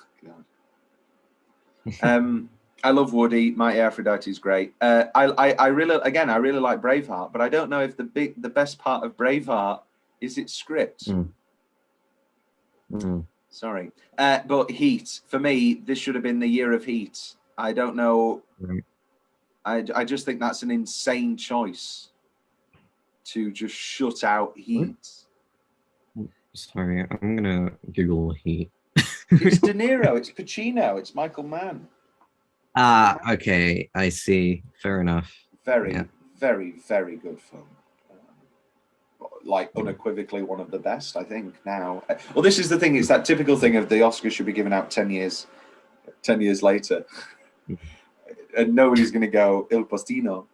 god. I love Woody. Mighty Aphrodite's great. I really like Braveheart, but I don't know if the best part of Braveheart is its script. Sorry, but Heat for me, this should have been the year of Heat. I don't know. I just think that's an insane choice to just shut out Heat. Sorry, I'm gonna Google Heat. It's De Niro, it's Pacino, it's Michael Mann. Okay, I see. Fair enough. Very, very good film. Like unequivocally one of the best, I think. Now, well, this is the thing. It's that typical thing of the Oscars should be given out 10 years later, and nobody's going to go Il Postino.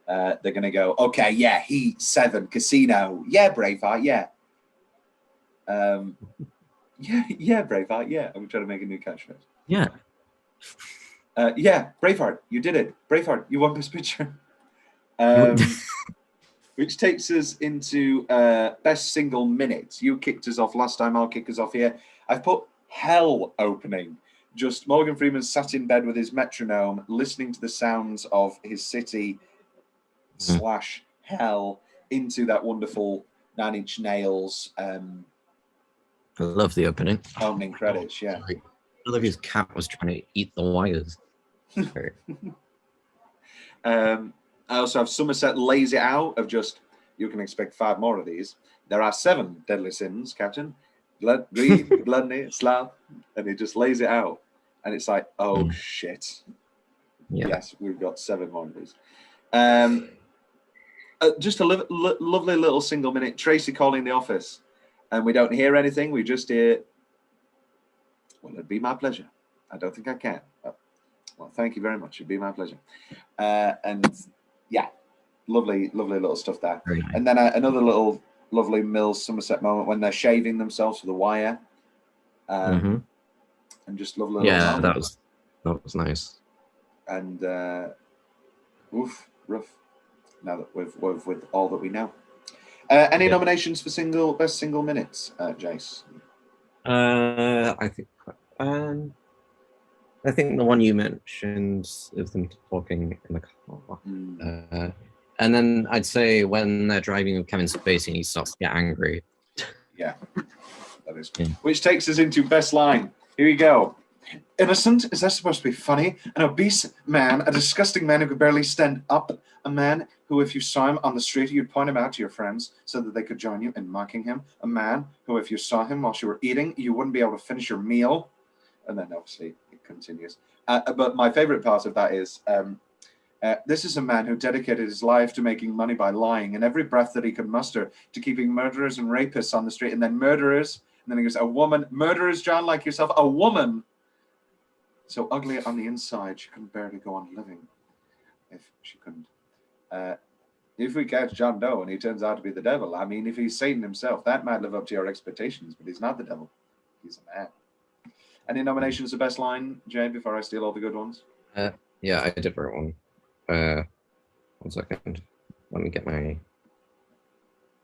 They're going to go, okay, yeah, Heat, Se7en, Casino, yeah, Braveheart, yeah. Yeah, Braveheart, yeah. I'm trying to make a new catchphrase. Yeah. Yeah, Braveheart, you did it. Braveheart, you won Best Picture. Which takes us into Best Single Minute. You kicked us off last time, I'll kick us off here. I've put Hell opening. Just Morgan Freeman sat in bed with his metronome, listening to the sounds of his city / hell into that wonderful Nine Inch Nails I love the opening. Opening credits, yeah. I love his cat was trying to eat the wires. I also have Somerset lays it out of just, you can expect 5 more of these. There are 7 deadly sins, Captain. Blood, greed, gluttony, sloth. And he just lays it out. And it's like, oh, shit. Yeah. Yes, we've got 7 more of these. Just a lovely little single minute. Tracy calling the office. And we don't hear anything. We just hear, well, it'd be my pleasure. I don't think I can. Well, thank you very much. It'd be my pleasure. And yeah, lovely little stuff there. Nice. And then another little lovely Mills Somerset moment when they're shaving themselves with a wire. And just lovely. Yeah, that was nice. And oof, rough. Now that with all that we know. Any nominations for best single minutes, Jace? I think the one you mentioned is them talking in the car. And then I'd say when they're driving with Kevin Spacey and he starts to get angry. Yeah, that is. Yeah. Which takes us into best line. Here we go. Innocent? Is that supposed to be funny? An obese man, a disgusting man who could barely stand up, a man who, if you saw him on the street, you'd point him out to your friends so that they could join you in mocking him, a man who, if you saw him whilst you were eating, you wouldn't be able to finish your meal. And then, obviously, it continues. But my favorite part of that is, this is a man who dedicated his life to making money by lying, and every breath that he could muster to keeping murderers and rapists on the street, and then murderers, and then he goes, a woman, murderers, John, like yourself, a woman, so ugly on the inside, she couldn't bear to go on living. If she couldn't. If we catch John Doe and he turns out to be the devil, I mean, if he's Satan himself, that might live up to your expectations, but he's not the devil. He's a man. Any nominations for best line, Jay, before I steal all the good ones? Yeah, I did write one. 1 second. Let me get my...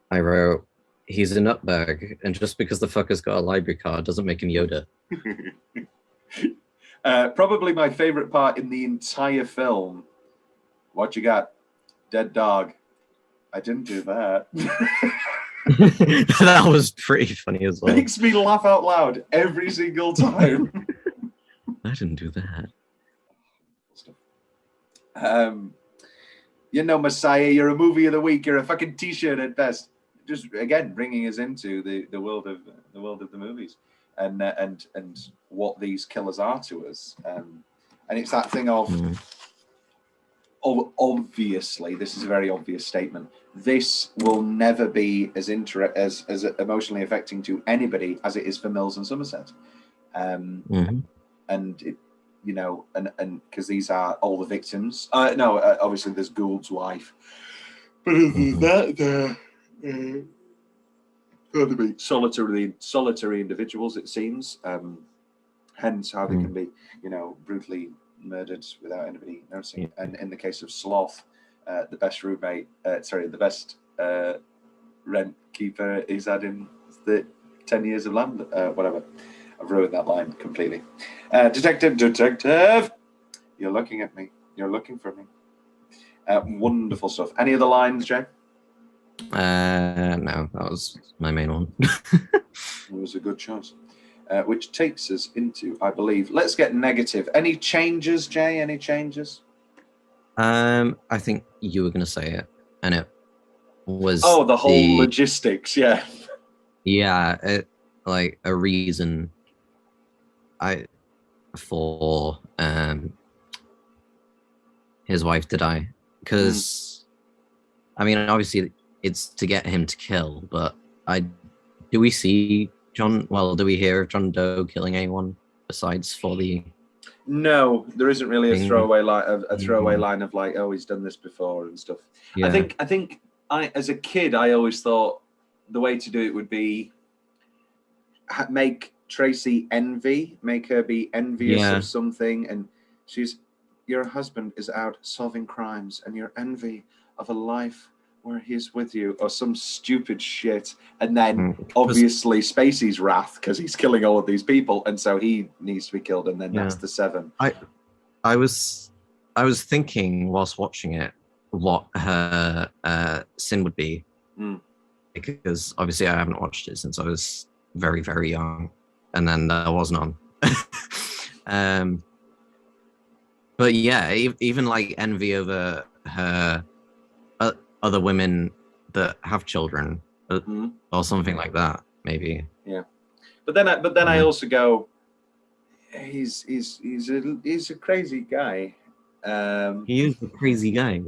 I wrote, he's a nutbag, and just because the fucker's got a library card doesn't make him Yoda. Probably my favorite part in the entire film. What you got? Dead dog. I didn't do that. That was pretty funny as well. Makes me laugh out loud every single time. I didn't do that. You know, Messiah, you're a movie of the week. You're a fucking t-shirt at best. Just again, bringing us into the world of the movies, and what these killers are to us. And it's that thing of, obviously, this is a very obvious statement. This will never be as emotionally affecting to anybody as it is for Mills and Somerset. And it, you know, and because these are all the victims. Obviously there's Gould's wife, but other than that, solitary individuals, it seems. Hence how they can be, you know, brutally murdered without anybody noticing. And in the case of Sloth, the best rent keeper he's had in the 10 years of land, whatever. I've ruined that line completely. Detective, you're looking at me. You're looking for me. Wonderful stuff. Any other lines, Jay? No, that was my main one. It was a good choice. Which takes us into, I believe, let's get negative. Any changes, Jay? Any changes? I think you were going to say it, and it was the whole logistics, yeah. Yeah, like a reason for his wife to die, because I mean, obviously it's to get him to kill, but do we see John? Well, do we hear of John Doe killing anyone besides for the? No, there isn't really a throwaway line of like, oh, he's done this before and stuff. Yeah. I think as a kid, I always thought the way to do it would be make Tracy make her be envious of something, and your husband is out solving crimes, and you're envy of a life where he's with you, or some stupid shit. And then obviously Spacey's wrath because he's killing all of these people, and so he needs to be killed, and then that's the seven. I was thinking whilst watching it what her sin would be, because obviously I haven't watched it since I was very, very young, and then there was none. But yeah, even like envy over her other women that have children, or something like that, maybe. Yeah, but then I also go, he's a crazy guy. He is a crazy guy.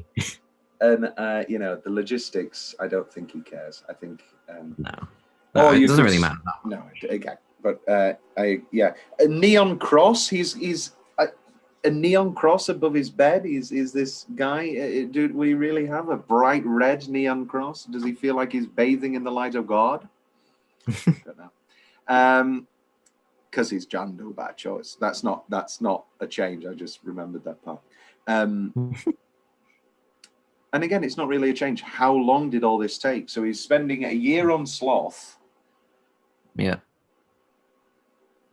And you know, the logistics, I don't think he cares. I think no, it doesn't really matter. No, okay, but a neon cross. He's a neon cross above his bed. Is this guy? Do we really have a bright red neon cross? Does he feel like he's bathing in the light of God? I don't know. Because he's John Doe by choice. That's not a change. I just remembered that part. And again, it's not really a change. How long did all this take? So he's spending a year on Sloth. Yeah.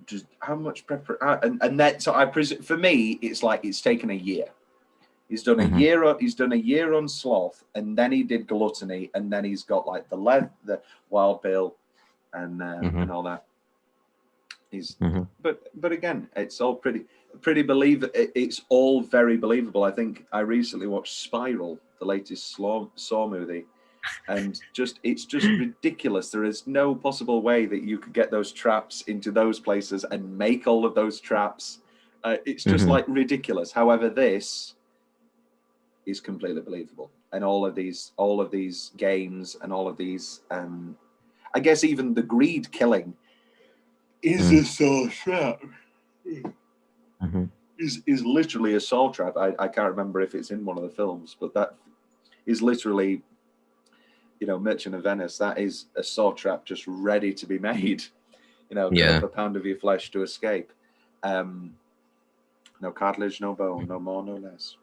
Just how much preparation? And that, so I presume for me, it's like it's taken a year. He's done a year. He's done a year on Sloth, and then he did Gluttony, and then he's got like the Wild Bill, and all that. But again, it's all pretty believable. It's all very believable. I think I recently watched Spiral, the latest Saw movie, and it's just ridiculous. There is no possible way that you could get those traps into those places and make all of those traps. It's just like ridiculous. However, this is completely believable, and all of these games and all of these, I guess even the greed killing is a soul trap. Is literally a soul trap. I can't remember if it's in one of the films, but that is literally, you know, Merchant of Venice. That is a soul trap just ready to be made. You know, cut up a pound of your flesh to escape. No cartilage, no bone, no more, no less.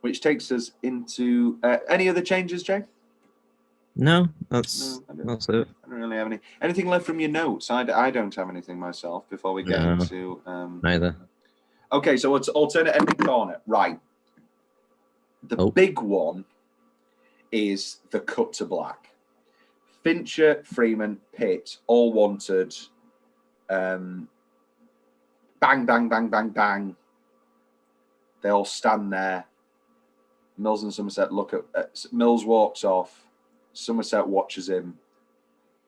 Which takes us into any other changes, Jay? No, that's it. I don't really have anything left from your notes. I don't have anything myself before we get into neither. Okay, so it's alternate ending corner. Right. The big one is the cut to black. Fincher, Freeman, Pitt all wanted bang, bang, bang, bang, bang. They all stand there. Mills and Somerset look at Mills walks off. Somerset watches him.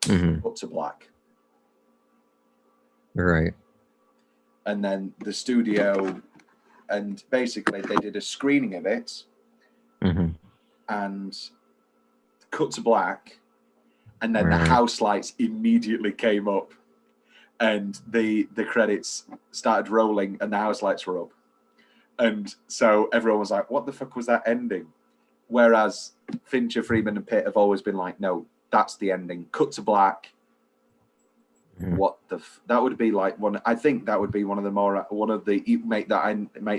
Cut to black. Right. And then the studio, and basically they did a screening of it, and cut to black, and then the house lights immediately came up, and the credits started rolling, and the house lights were up, and so everyone was like, "What the fuck was that ending?" Whereas Fincher, Freeman, and Pitt have always been like, "No, that's the ending. Cut to black." What the that would be like one. I think that would be make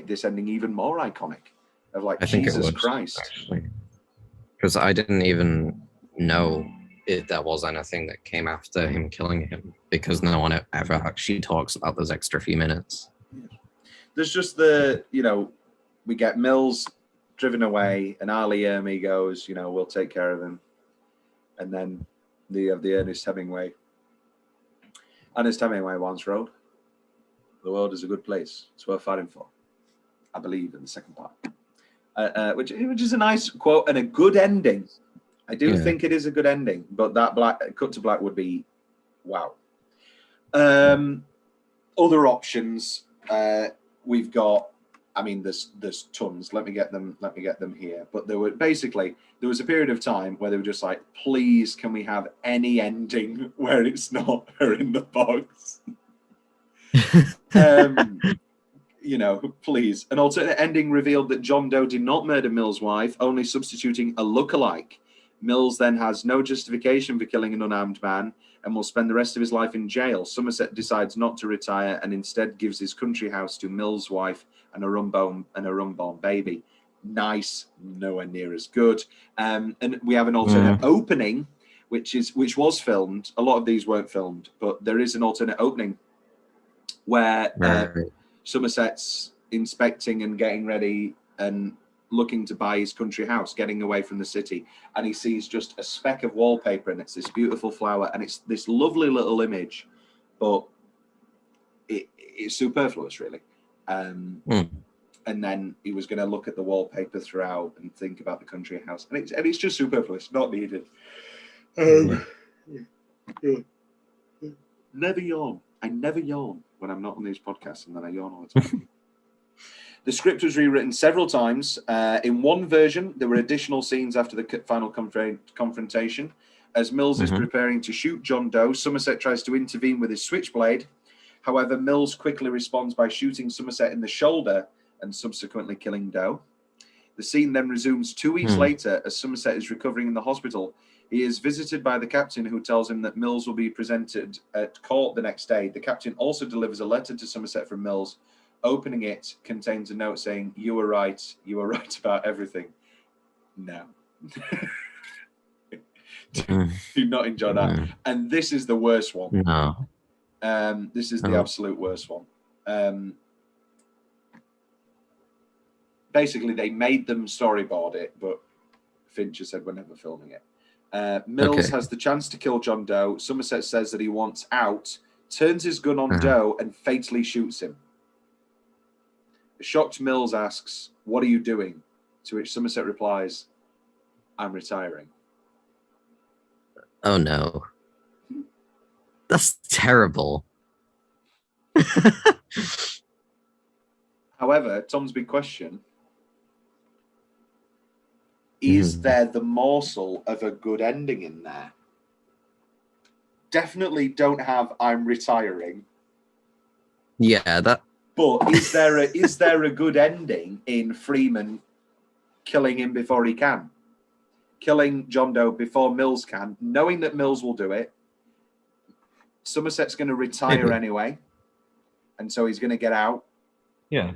this ending even more iconic. Of like, Jesus Christ, because I didn't even know if there was anything that came after him killing him, because no one ever actually talks about those extra few minutes. There's just we get Mills driven away, and Ali Ermey goes, we'll take care of him, and then you have the Ernest Hemingway. Ernest Hemingway once wrote, "The world is a good place. It's worth fighting for." I believe in the second part, which is a nice quote and a good ending. I do think it is a good ending, but that cut to black would be wow. Other options we've got. I mean, there's tons. Let me get them here. But there was a period of time where they were just like, please, can we have any ending where it's not her in the box? Please. An alternate ending revealed that John Doe did not murder Mills' wife, only substituting a lookalike. Mills then has no justification for killing an unarmed man and will spend the rest of his life in jail. Somerset decides not to retire and instead gives his country house to Mills' wife and a unborn baby. Nice, nowhere near as good. And we have an alternate opening, which was filmed. A lot of these weren't filmed, but there is an alternate opening where Somerset's inspecting and getting ready and looking to buy his country house, getting away from the city, and he sees just a speck of wallpaper, and it's this beautiful flower, and it's this lovely little image, but it's superfluous, really. And then he was going to look at the wallpaper throughout and think about the country house, and it's just superfluous, not needed. Never yawn. I never yawn when I'm not on these podcasts, and then I yawn all the time. The script was rewritten several times. In one version, there were additional scenes after the final confrontation. As Mills is preparing to shoot John Doe, Somerset tries to intervene with his switchblade. However, Mills quickly responds by shooting Somerset in the shoulder and subsequently killing Doe. The scene then resumes 2 weeks later as Somerset is recovering in the hospital. He is visited by the captain, who tells him that Mills will be presented at court the next day. The captain also delivers a letter to Somerset from Mills. Opening it contains a note saying, "You were right about everything." No. Do not enjoy that. And this is the worst one. No. This is the absolute worst one. Basically, they made them storyboard it, but Fincher said we're never filming it. Mills has the chance to kill John Doe. Somerset says that he wants out, turns his gun on Doe, and fatally shoots him. The shocked Mills asks, "What are you doing?" To which Somerset replies, "I'm retiring." Oh no. That's terrible. However, Tom's big question, is there the morsel of a good ending in there? Definitely don't have "I'm retiring." Yeah, that. But is there a good ending in Freeman killing him before he can? Killing John Doe before Mills can, knowing that Mills will do it. Somerset's going to retire anyway, and so he's going to get out. Yeah.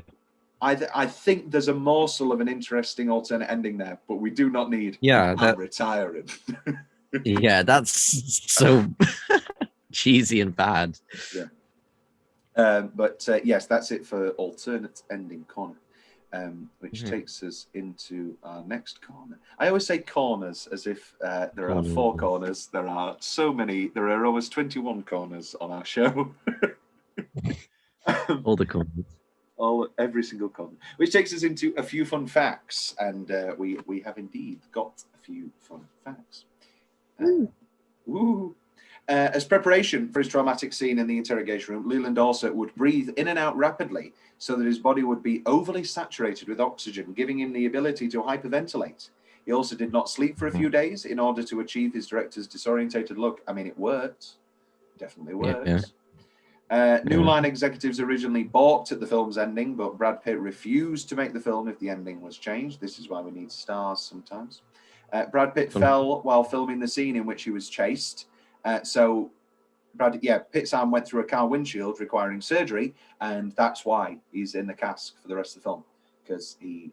I think there's a morsel of an interesting alternate ending there, but we do not need "I'm retiring." Yeah, that's so cheesy and bad. Yeah. But yes, that's it for alternate ending corner. which takes us into our next corner. I always say corners as if there are 4 corners. There are so many. There are almost 21 corners on our show. All the corners. Every single corner. Which takes us into a few fun facts. And we have indeed got a few fun facts. As preparation for his traumatic scene in the interrogation room, Leland also would breathe in and out rapidly so that his body would be overly saturated with oxygen, giving him the ability to hyperventilate. He also did not sleep for a few days in order to achieve his director's disorientated look. I mean, it worked. Definitely worked. New Line executives originally balked at the film's ending, but Brad Pitt refused to make the film if the ending was changed. This is why we need stars sometimes. Brad Pitt fell while filming the scene in which he was chased. So Pitt's arm went through a car windshield requiring surgery, and that's why he's in the cask for the rest of the film, because he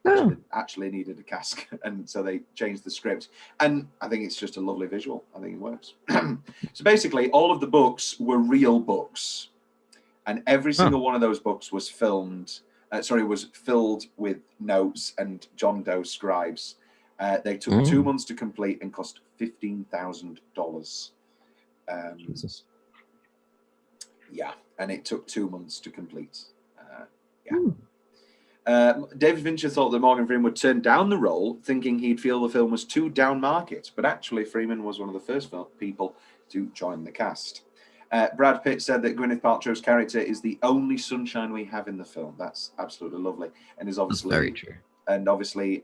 actually needed a cask, and so they changed the script. And I think it's just a lovely visual. I think it works. So basically, all of the books were real books, and every single one of those books was was filled with notes and John Doe scribes. They took 2 months to complete and cost $15,000. Jesus. Yeah, and it took 2 months to complete. David Fincher thought that Morgan Freeman would turn down the role, thinking he'd feel the film was too down market, but actually Freeman was one of the first people to join the cast. Brad Pitt said that Gwyneth Paltrow's character is the only sunshine we have in the film. That's absolutely lovely, and is obviously That's very true. And obviously,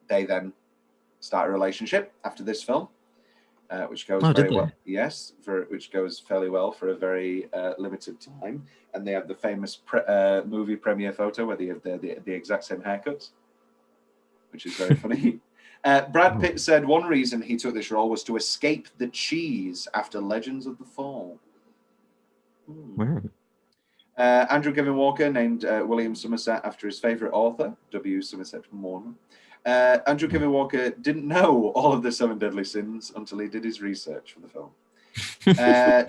they then start a relationship after this film. Which goes very well. Yes, which goes fairly well for a very limited time, and they have the famous movie premiere photo where they have the exact same haircuts, which is very funny. Brad Pitt said one reason he took this role was to escape the cheese after Legends of the Fall. Andrew Kevin Walker named William Somerset after his favorite author, W. Somerset Maugham. Andrew Kevin Walker didn't know all of the 7 deadly sins until he did his research for the film.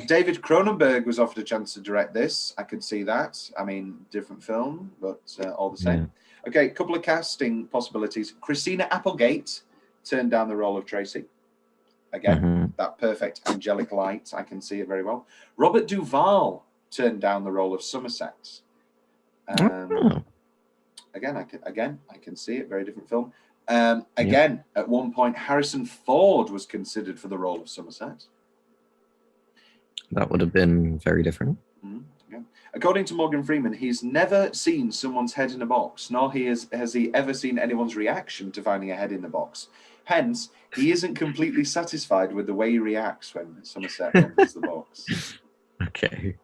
David Cronenberg was offered a chance to direct this. I could see that. I mean, different film, but all the same. Okay, a couple of casting possibilities. Christina Applegate turned down the role of Tracy. Again, that perfect angelic light. I can see it very well. Robert Duvall turned down the role of Somerset. Again, I can see it. Very different film. At one point, Harrison Ford was considered for the role of Somerset. That would have been very different. According to Morgan Freeman, he's never seen someone's head in a box, nor has he ever seen anyone's reaction to finding a head in the box. Hence, he isn't completely satisfied with the way he reacts when Somerset opens the box. Okay.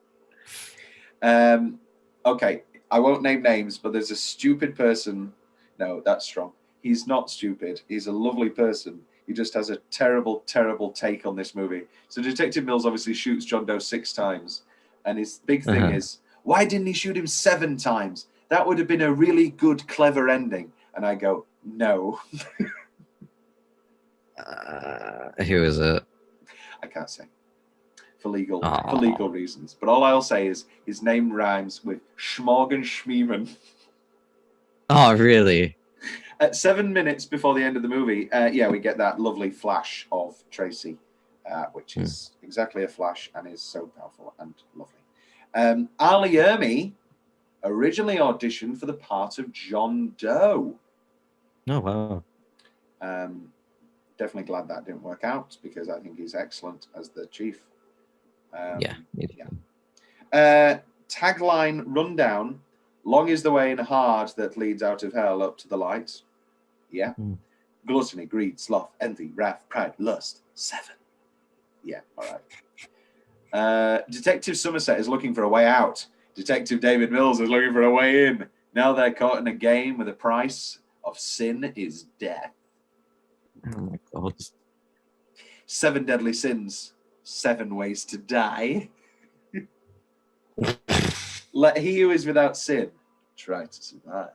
Okay. I won't name names, but there's a stupid person. No, that's strong. He's not stupid. He's a lovely person. He just has a terrible, terrible take on this movie. So Detective Mills obviously shoots John Doe 6 times. And his big thing is, why didn't he shoot him 7 times? That would have been a really good, clever ending. And I go, no. Who is it? I can't say. For legal reasons. But all I'll say is his name rhymes with Schmorgen Schmeeman. Oh, really? At 7 minutes before the end of the movie, we get that lovely flash of Tracy, which is exactly a flash and is so powerful and lovely. Ali Ermey originally auditioned for the part of John Doe. Oh, wow. Definitely glad that didn't work out, because I think he's excellent as the chief. Tagline rundown: long is the way and hard that leads out of hell up to the light. Gluttony, greed, sloth, envy, wrath, pride, lust. 7. All right. Detective Somerset is looking for a way out. Detective David Mills is looking for a way in. Now they're caught in a game where the price of sin is death. Oh my God. 7 deadly sins. 7 ways to die. Let he who is without sin try to survive.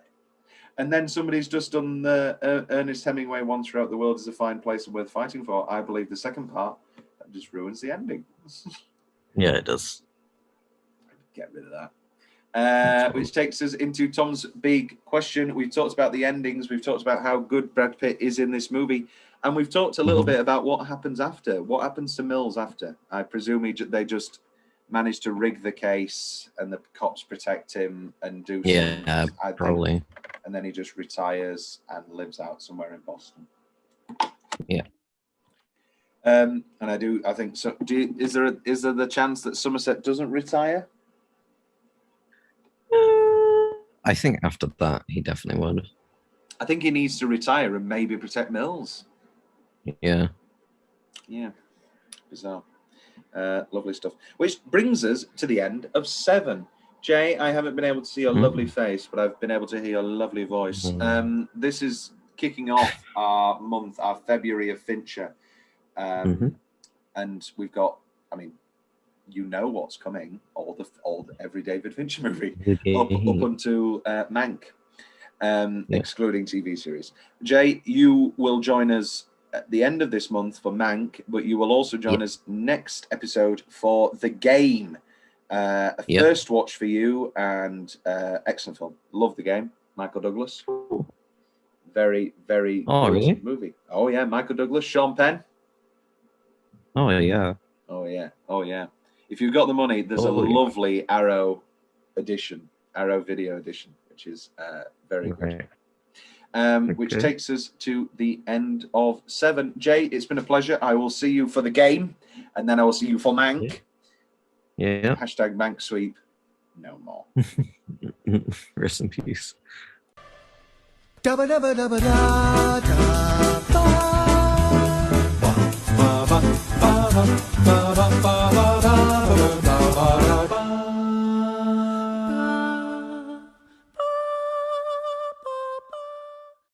And then somebody's just done the Ernest Hemingway Once Throughout the World is a Fine Place and Worth Fighting For. I believe the second part that just ruins the ending. Yeah, it does. Get rid of Which takes us into Tom's big question. We've talked about the endings. We've talked about how good Brad Pitt is in this movie. And we've talked a little bit about what happens after. What happens to Mills after? I presume they just manage to rig the case and the cops protect him and do Yeah, probably. And then he just retires and lives out somewhere in Boston. Yeah. And I think so. Is there the chance that Somerset doesn't retire? I think after that, he definitely would. I think he needs to retire and maybe protect Mills. Yeah. Yeah. Bizarre. Lovely stuff. Which brings us to the end of Se7en. Jay, I haven't been able to see your lovely face, but I've been able to hear your lovely voice. This is kicking off our month, our February of Fincher. And we've got, I mean, you know what's coming, every David Fincher movie, up until Mank, excluding TV series. Jay, you will join us at the end of this month for Mank, but you will also join us next episode for The Game. First watch for you, and excellent film. Love The Game. Michael Douglas. Very, very good movie. Oh yeah, Michael Douglas, Sean Penn. Oh yeah. Oh yeah. Oh yeah. If you've got the money, there's a lovely Arrow video edition, which is very good. Which takes us to the end of Se7en. Jay, it's been a pleasure. I will see you for The Game, and then I will see you for Mank. Yeah. Hashtag Mank sweep. No more. Rest in peace. Dabba dabba dabba da da ba ba ba ba ba ba.